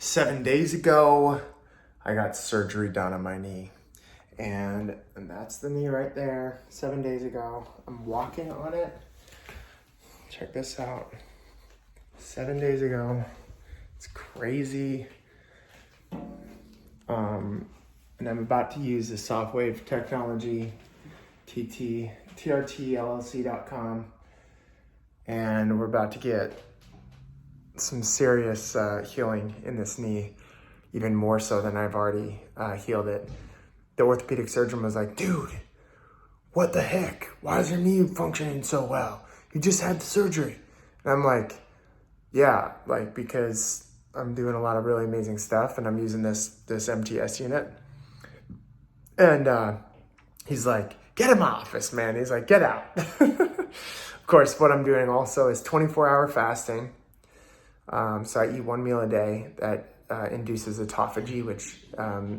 7 days ago, I got surgery done on my knee. And that's the knee right there, 7 days ago. I'm walking on it. Check this out. 7 days ago. It's crazy. And I'm about to use the SoftWave technology, trtllc.com. And we're about to get some serious healing in this knee, even more so than I've already healed it. The orthopedic surgeon was like, dude, what the heck? Why is your knee functioning so well? You just had the surgery. And I'm like, yeah, like because I'm doing a lot of really amazing stuff and I'm using this MTS unit. And he's like, get in my office, man. He's like, get out. Of course, what I'm doing also is 24-hour fasting. So I eat one meal a day that induces autophagy, which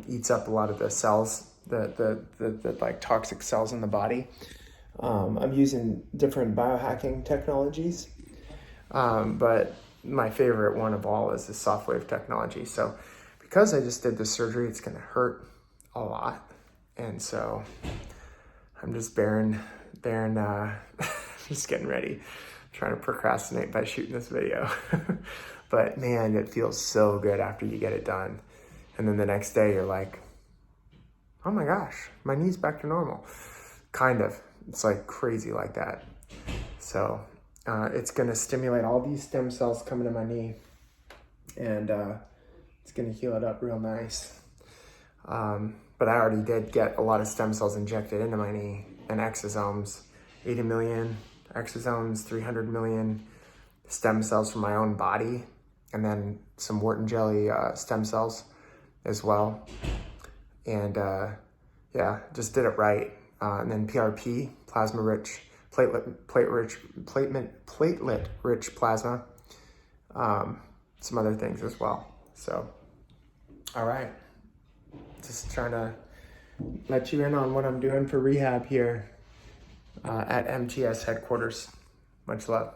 eats up a lot of the cells, the like toxic cells in the body. I'm using different biohacking technologies, but my favorite one of all is the SoftWave technology. So because I just did the surgery, it's going to hurt a lot. And so I'm just just getting ready, trying to procrastinate by shooting this video. But man, it feels so good after you get it done. And then the next day you're like, oh my gosh, my knee's back to normal. Kind of, it's like crazy like that. So it's gonna stimulate all these stem cells coming to my knee and it's gonna heal it up real nice. But I already did get a lot of stem cells injected into my knee and exosomes, 80 million exosomes, 300 million stem cells from my own body, and then some wart and jelly stem cells as well. And yeah, just did it right. And then PRP, plasma-rich, platelet-rich plasma, some other things as well. So, all right. Just trying to let you in on what I'm doing for rehab here at MTS headquarters. Much love.